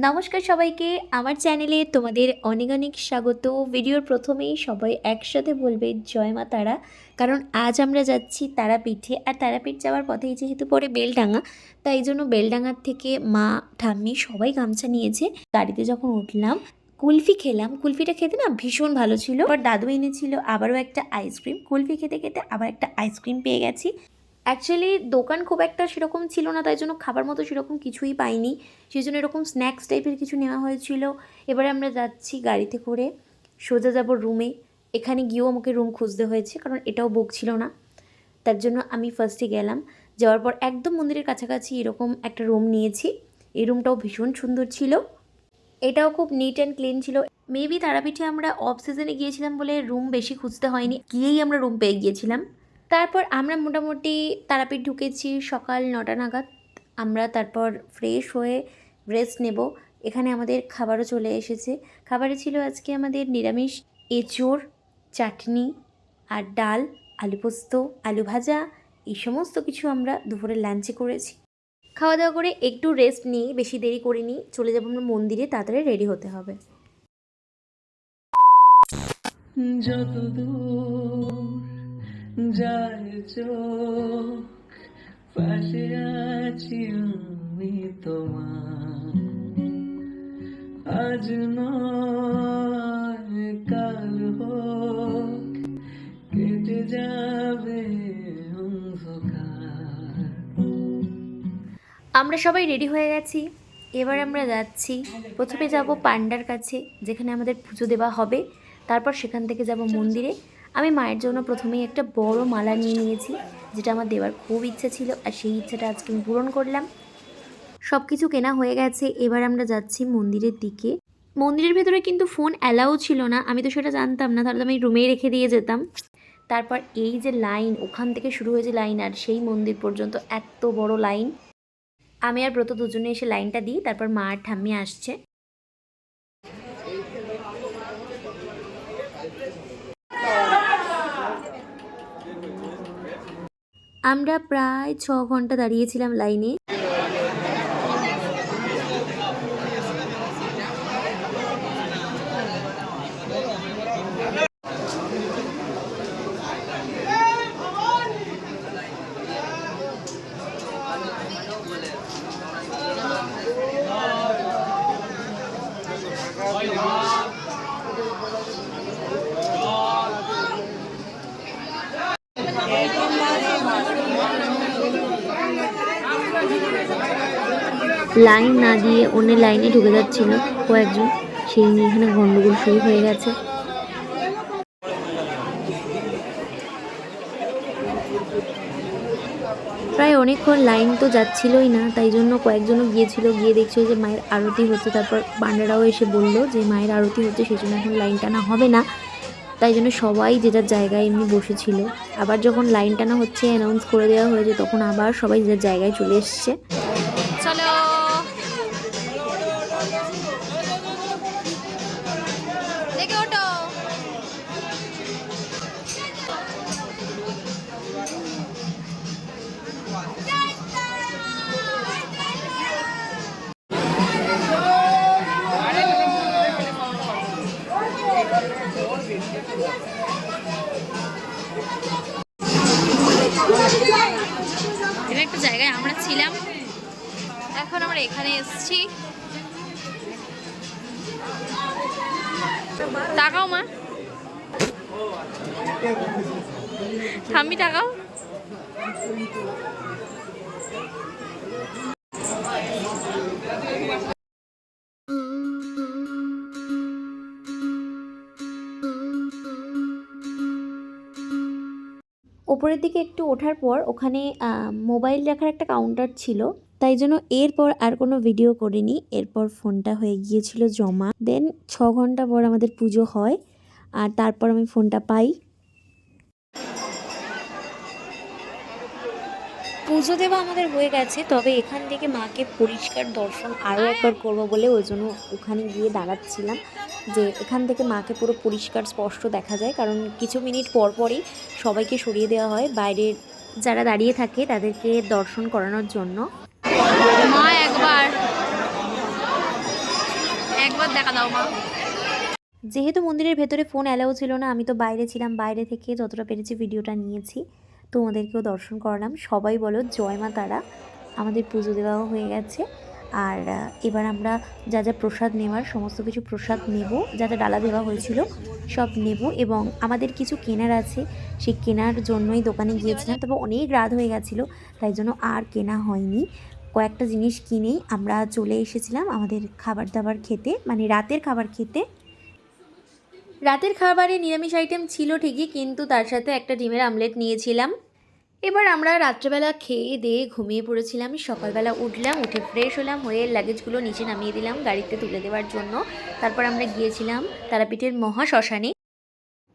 নমস্কার সবাইকে আমার চ্যানেলে তোমাদের অনেক অনেক স্বাগত। ভিডিওর প্রথমেই সবাই একসাথে বলবে জয় মা তারা, কারণ আজ আমরা যাচ্ছি তারাপীঠে। আর তারাপীঠ যাওয়ার পথেই যেহেতু পরে বেলডাঙা, তাই জন্য বেলডাঙার থেকে মা ঠাম্মি সবাই গামছা নিয়েছে। গাড়িতে যখন উঠলাম কুলফি খেলাম, কুলফিটা খেতে না ভীষণ ভালো ছিল। আবার দাদু এনেছিল আবারও একটা আইসক্রিম। কুলফি খেতে খেতে আবার একটা আইসক্রিম পেয়ে গেছি। অ্যাকচুয়ালি দোকান খুব একটা সেরকম ছিল না, তাই জন্য খাবার মতো সেরকম কিছুই পাইনি, সেই জন্য এরকম স্ন্যাক্স টাইপের কিছু নেওয়া হয়েছিল। এবারে আমরা যাচ্ছি গাড়িতে করে, সোজা যাব রুমে। এখানে গিয়েও আমাকে রুম খুঁজতে হয়েছে, কারণ এটাও বুক ছিল না। তার জন্য আমি ফার্স্টে গেলাম, যাওয়ার পর একদম মন্দিরের কাছাকাছি এরকম একটা রুম নিয়েছি। এই রুমটাও ভীষণ সুন্দর ছিল, এটাও খুব নিট অ্যান্ড ক্লিন ছিল। মেবি তারাপীঠে আমরা অফ সিজনে গিয়েছিলাম বলে রুম বেশি খুঁজতে হয়নি, গিয়েই আমরা রুম পেয়ে গিয়েছিলাম। তারপর আমরা মোটামুটি তারাপীঠ ঢুকেছি সকাল 9টা নাগাদ। আমরা তারপর ফ্রেশ হয়ে রেস্ট নেব। এখানে আমাদের খাবারও চলে এসেছে। খাবারে ছিল আজকে আমাদের নিরামিষ এঁচোড়, চাটনি আর ডাল, আলু পোস্ত, আলু ভাজা, এই সমস্ত কিছু আমরা দুপুরের লাঞ্চে করেছি। খাওয়া দাওয়া করে একটু রেস্ট নিয়ে বেশি দেরি করিনি, চলে যাবো আমরা মন্দিরে, তাড়াতাড়ি রেডি হতে হবে। যতদূর যায় চোখ পাশে আছি আমি তোমার, আজ নয় কাল হোক কেটে যাবে অন্ধকার। আমরা সবাই রেডি হয়ে গেছি, এবার আমরা যাচ্ছি। প্রথমে যাব পান্ডার কাছে, যেখানে আমাদের পুজো দেওয়া হবে। তারপর সেখান থেকে যাব মন্দিরে। আমি মায়ের জন্য প্রথমেই একটা বড় মালা নিয়ে নিয়েছি, যেটা আমার দেওয়ার খুব ইচ্ছা ছিল, আর সেই ইচ্ছাটা আজকে আমি পূরণ করলাম। সব কিছু কেনা হয়ে গেছে, এবার আমরা যাচ্ছি মন্দিরের দিকে। মন্দিরের ভেতরে কিন্তু ফোন অ্যালাউ ছিল না, আমি তো সেটা জানতাম না, তাহলে আমি রুমেই রেখে দিয়ে যেতাম। তারপর এই যে লাইন, ওখান থেকে শুরু হয়েছে লাইন, আর সেই মন্দির পর্যন্ত এত বড় লাইন। আমি আর ব্রত দুজনে এসে লাইনটা দিই, তারপর মা আর ঠাম্মি আসছে। আমরা প্রায় 6 ঘন্টা দাঁড়িয়েছিলাম লাইনে। লাইন না দিয়ে অন্য লাইনে ঢুকে যাচ্ছিল কয়েকজন, সেই নিয়ে এখানে গন্ডগোল শুরু হয়ে গেছে। প্রায় অনেকক্ষণ লাইন তো যাচ্ছিলই না, তাই জন্য কয়েকজনও গিয়েছিল, গিয়ে দেখছিল যে মায়ের আরতি হচ্ছে। তারপর পান্ডারাও এসে বললো যে মায়ের আরতি হচ্ছে, সেই জন্য এখন লাইন টানা হবে না। তাই জন্য সবাই যে যার জায়গায় এমনি বসেছিল। আবার যখন লাইন টানা হচ্ছে অ্যানাউন্স করে দেওয়া হয়েছে, তখন আবার সবাই যে যার জায়গায় চলে এসছে। চলো দেখে ওঠো। এটা একটা জায়গায় আমরা ছিলাম, এখন আমরা এখানে এসেছি। তাকাও মা, ঠাম্মি তাকাও। ওপরের দিকে একটু ওঠার পর ওখানে মোবাইল রাখার একটা কাউন্টার ছিল, তাই জন্য এরপর আর কোনো ভিডিও করিনি। এরপর ফোনটা হয়ে গিয়েছিল জমা। দেন 6 ঘন্টা পর আমাদের পুজো হয়, আর তারপর আমি ফোনটা পাই। পুজো দেওয়া আমাদের হয়ে গেছে, তবে এখান থেকে মাকে পরিষ্কার দর্শন আরও একবার করবো বলে ওই জন্য ওখানে গিয়ে দাঁড়াচ্ছিলাম, যে এখান থেকে মাকে পুরো পরিষ্কার স্পষ্ট দেখা যায়। কারণ কিছু মিনিট পর পরই সবাইকে সরিয়ে দেওয়া হয়, বাইরের যারা দাঁড়িয়ে থাকে তাদেরকে দর্শন করানোর জন্য। মা একবার দেখা দাও মা। যেহেতু মন্দিরের ভেতরে ফোন অ্যালাউ ছিল না, আমি তো বাইরে ছিলাম, বাইরে থেকে যতটা পেরেছি ভিডিওটা নিয়েছি, তোমাদেরকেও দর্শন করালাম। সবাই বলো জয় মা তারা। আমাদের পুজো দেওয়াও হয়ে গেছে, আর এবার আমরা যা যা প্রসাদ নেওয়ার সমস্ত কিছু প্রসাদ নেব, যা যা ডালা দেওয়া হয়েছিল সব নেব, এবং আমাদের কিছু কেনার আছে, সেই কেনার জন্যই দোকানে গিয়েছিলাম। তবে অনেক রাত হয়ে গেছিলো, তাই জন্য আর কেনা হয়নি। কয়েকটা জিনিস কিনেই আমরা চলে এসেছিলাম আমাদের খাবার দাবার খেতে, মানে রাতের খাবার খেতে। রাতের খাবারে নিরামিষ আইটেম ছিল ঠিকই, কিন্তু তার সাথে একটা ডিমের আমলেট নিয়েছিলাম। এবার আমরা রাত্রেবেলা খেয়ে দিয়ে ঘুমিয়ে পড়েছিলাম। সকালবেলা উঠলাম, উঠে ফ্রেশ হলাম, হয়ে লাগেজগুলো নিচে নামিয়ে দিলাম গাড়িতে তুলে দেওয়ার জন্য। তারপর আমরা গিয়েছিলাম তারাপীঠের মহাশ্মশানে,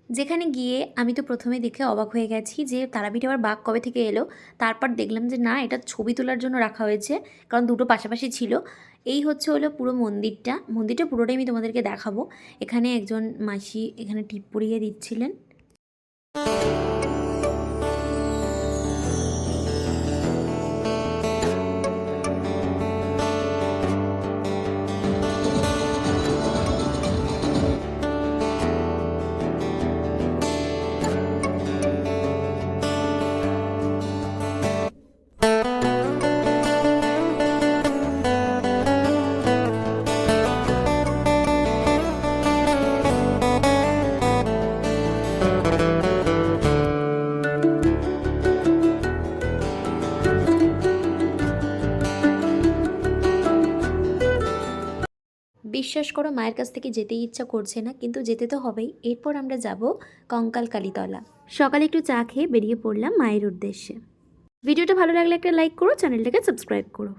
যেখানে গিয়ে আমি তো প্রথমে দেখে অবাক হয়ে গেছি যে তারাপীঠে আবার বাঘ কবে থেকে এলো। তারপর দেখলাম যে না, এটা ছবি তোলার জন্য রাখা হয়েছে, কারণ দুটো পাশাপাশি ছিল। এই হলো পুরো মন্দিরটা পুরোটাই আমি তোমাদেরকে দেখাবো। এখানে একজন মাসি এখানে টিপ পরিয়ে দিচ্ছিলেন। বিশ্বাস করো, মায়ের কাছ থেকে যেতেই ইচ্ছা করছে না, কিন্তু যেতে তো হবেই। এরপর আমরা যাব কঙ্কাল কালীতলা। সকালে একটু চা খেয়ে বেরিয়ে পড়লাম মায়ের উদ্দেশ্যে। ভিডিওটা ভালো লাগলে একটা লাইক করো, চ্যানেলটাকে সাবস্ক্রাইব করো।